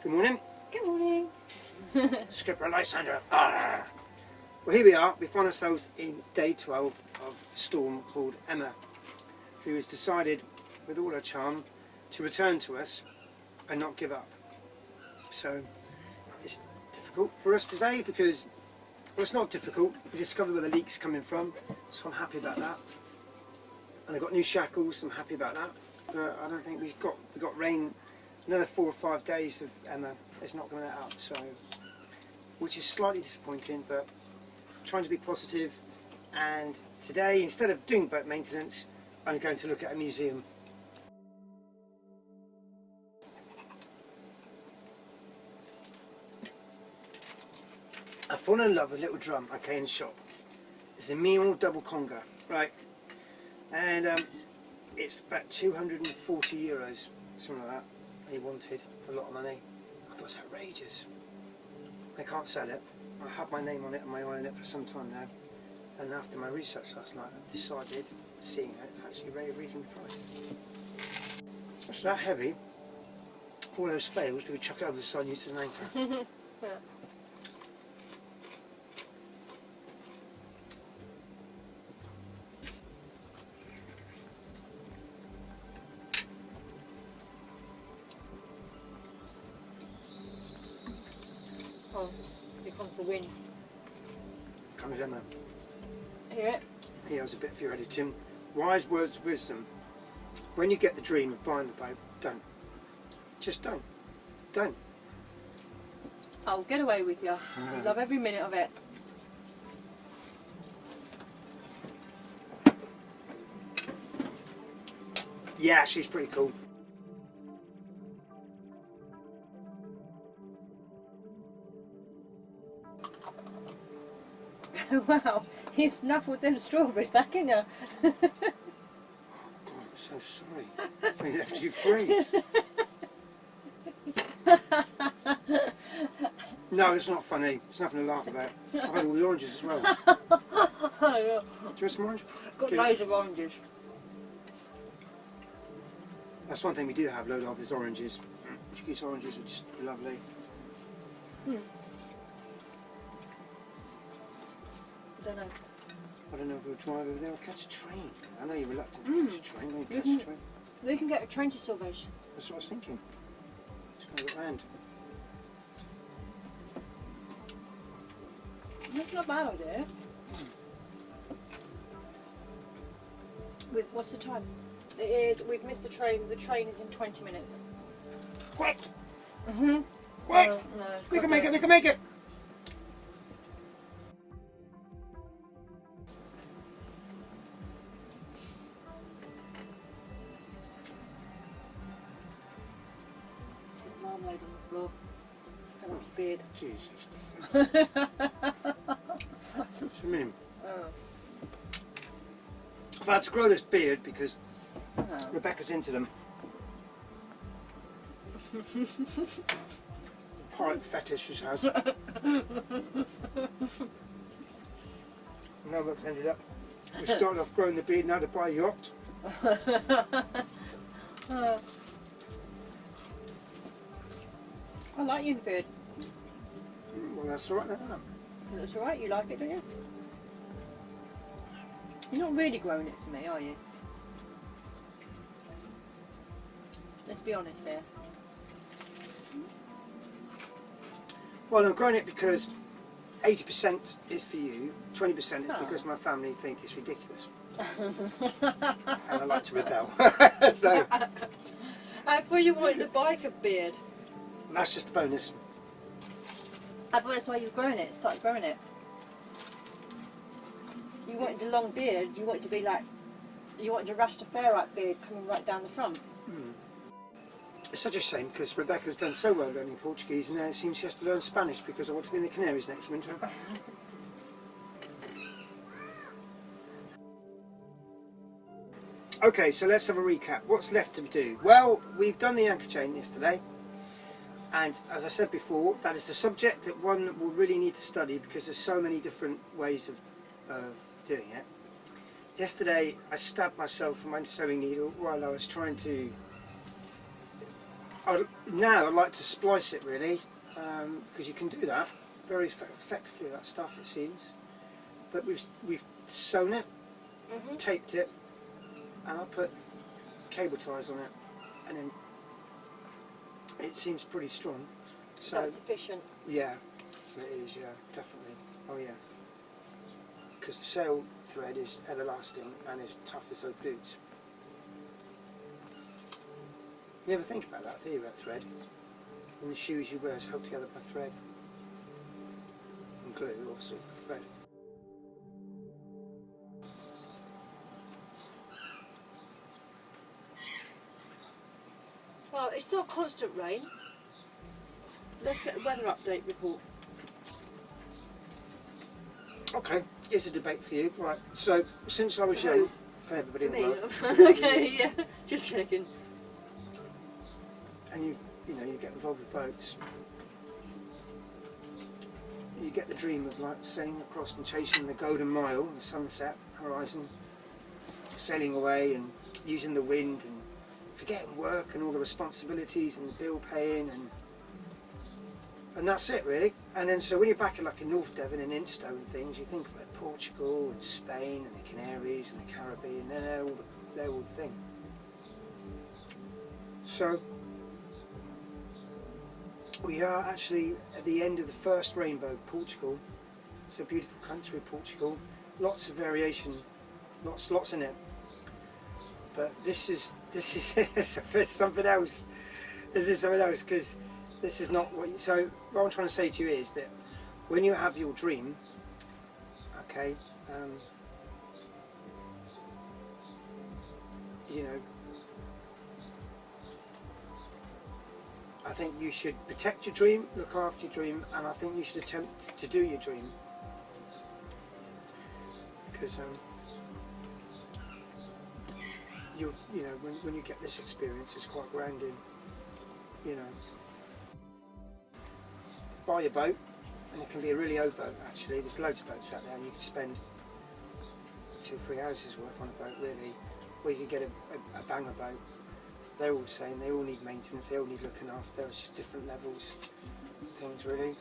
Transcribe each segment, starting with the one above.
Good morning. Good morning. Skipper Lysander. Well, here we are. We find ourselves in day 12 of a storm called Emma, who has decided, with all her charm, to return to us and not give up. So it's difficult for us today because, well, it's not difficult. We discovered where the leak's coming from, so I'm happy about that. And I've got new shackles. I'm happy about that. But I don't think we got rain. Another 4 or 5 days of Emma is not going to let up, so, which is slightly disappointing, but trying to be positive. And today, instead of doing boat maintenance, I'm going to look at a museum. I've fallen in love with a little drum, okay, in the shop. It's a Meal double conga, right? And it's about 240 euros, something like that. He wanted a lot of money. I thought it's outrageous. They can't sell it. I had my name on it and my eye on it for some time now. And after my research last night, I decided, seeing it, it's actually very reasonably priced. It's that heavy. All those fails, we could chuck it over the side and use it as an anchor. Yeah. Oh, here comes the wind. Comes Emma. Hear it? Here was a bit for your editing. Wise words of wisdom. When you get the dream of buying the boat, don't. Just don't. Don't. I'll get away with you. You love every minute of it. Yeah, she's pretty cool. Wow, he snuffled them strawberries back in you. God, I'm so sorry. We left you free. No, it's not funny. It's nothing to laugh about. I've had all the oranges as well. Do you want some orange? Got Okay. loads of oranges. That's one thing we do have a load of is oranges. Portuguese oranges are just lovely. I don't know if we'll drive over there or catch a train. I know you're reluctant to catch a train. Then catch a train. We can get a train to Silvage. That's what I was thinking. Just going to look round. That's not a bad idea. What's the time? It is. We've missed the train. The train is in 20 minutes. Quick! Mhm. Quick! No, We can make it! We can make it! Marmalade on the floor. Fell off your beard. Jesus. What's a minute? Oh. I've had to grow this beard because Oh. Rebecca's into them. Pirate fetish she has. Now what's ended up. We started off growing the beard, now to buy a yacht. I like your beard. Well, that's all right then, isn't it? That's alright, you like it, don't you? You're not really growing it for me, are you? Let's be honest here. Well, I'm growing it because 80% is for you, 20% is Oh. because my family think it's ridiculous. And I like to rebel. So, I thought you wanted a biker beard. that's just a bonus. I thought that's why you were growing it, started growing it. You wanted a long beard, you wanted to be like, you wanted a Rastafari beard coming right down the front. It's such a shame because Rebecca's done so well learning Portuguese and now it seems she has to learn Spanish because I want to be in the Canaries next winter. Okay, so let's have a recap. What's left to do? Well, we've done the anchor chain yesterday, and as I said before, that is a subject that one will really need to study because there's so many different ways of doing it. Yesterday I stabbed myself with my sewing needle while I was trying to now I'd like to splice it really, because you can do that very effectively, that stuff it seems. But we've sewn it, taped it, and I put cable ties on it, and then it seems pretty strong. So that's sufficient? Yeah, it is, yeah, definitely. Oh yeah. Because the sail thread is everlasting and as tough as those boots. You never think about that, do you, about thread? And the shoes you wear is held together by thread. And glue, also, thread. Well, it's not constant rain. Let's get a weather update report. Okay, here's a debate for you. Right, so since I was young, for everybody in the world, Okay, yeah, just checking. and you get involved with boats, you get the dream of like sailing across and chasing the golden mile, the sunset horizon, sailing away and using the wind and forgetting work and all the responsibilities and the bill paying and that's it really. And then so when you're back in like in North Devon and Instow and things, you think about Portugal and Spain and the Canaries and the Caribbean, and they're all the thing. So we are actually at the end of the first rainbow, Portugal. It's a beautiful country, Portugal. Lots of variation, lots in it. But this is something else. This is something else, because this is not what. So what I'm trying to say to you is that when you have your dream, okay, you know, I think you should protect your dream, look after your dream, and I think you should attempt to do your dream, because you know when you get this experience, it's quite grounding. You know, buy a boat, and it can be a really old boat actually. There's loads of boats out there, and you can spend 2-3 houses worth on a boat really, or you can get a banger boat. They're all the same, they all need maintenance, they all need looking after, it's just different levels, things really.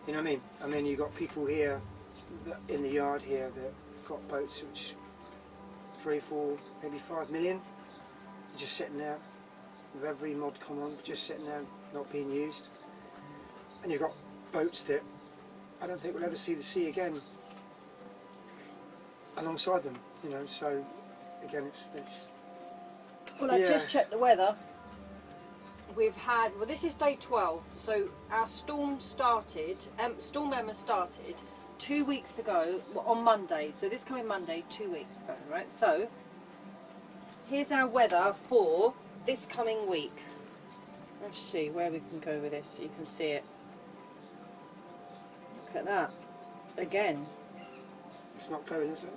You know what I mean? I mean, you've got people here that, in the yard here, that got boats which 3, 4, maybe 5 million, just sitting there with every mod come on, just sitting there not being used. And you've got boats that I don't think we'll ever see the sea again alongside them, you know, so again it's well, I've just checked the weather. We've had, well, this is day 12, so our storm started, Storm Emma started 2 weeks ago, well, on Monday, so this coming Monday, 2 weeks ago, right? So, here's our weather for this coming week. Let's see where we can go with this so you can see it. Look at that. Again. It's not cold, is it?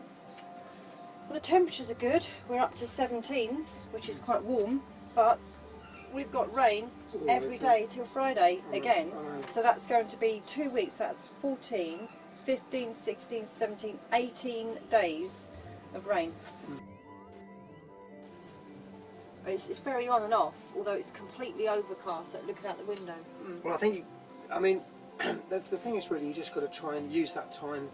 Well, the temperatures are good. We're up to 17s, which is quite warm, but we've got rain every day till Friday again. So that's going to be 2 weeks. That's 14, 15, 16, 17, 18 days of rain. It's very on and off, although it's completely overcast, like looking out the window. Well, I think, I mean, the thing is really you just got to try and use that time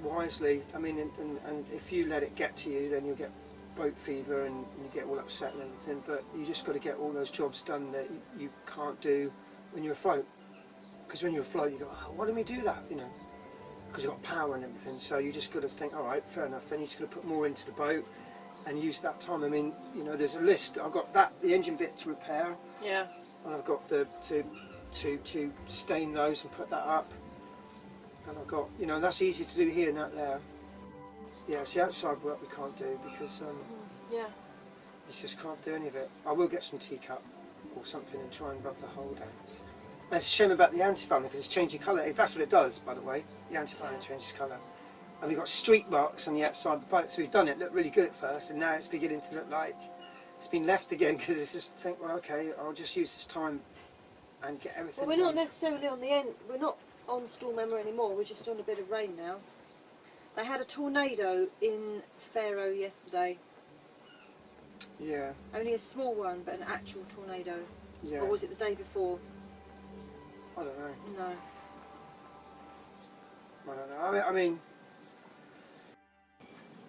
wisely. I mean, and if you let it get to you, then you'll get boat fever and you get all upset and everything, but you just got to get all those jobs done that you can't do when you're afloat. Because when you're afloat you go, oh, why don't we do that, you know, because you've got power and everything, so you just got to think, alright, fair enough, then you just got to put more into the boat and use that time. I mean, you know, there's a list. I've got the engine bit to repair, yeah, and I've got to stain those and put that up, and I've got, you know, that's easy to do here, not there. Yeah, it's the outside work we can't do because yeah, you just can't do any of it. I will get some teacup or something and try and rub the hole down. And it's a shame about the anti-fouling because it's changing colour. That's what it does, by the way. The anti-fouling changes colour. And we've got streak marks on the outside of the boat, so we've done it. Looked really good at first, and now it's beginning to look like it's been left again because it's just think, well, okay, I'll just use this time and get everything. Well, we're not necessarily on the end. We're not on Storm Emma anymore. We're just on a bit of rain now. They had a tornado in Faro yesterday. Yeah. Only a small one, but an actual tornado. Yeah. Or was it the day before? I don't know. No. I don't know. I mean,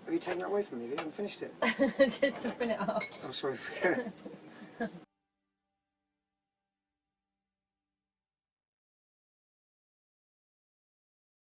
have you taken that away from me? You haven't finished it. To bring it up. Oh, sorry.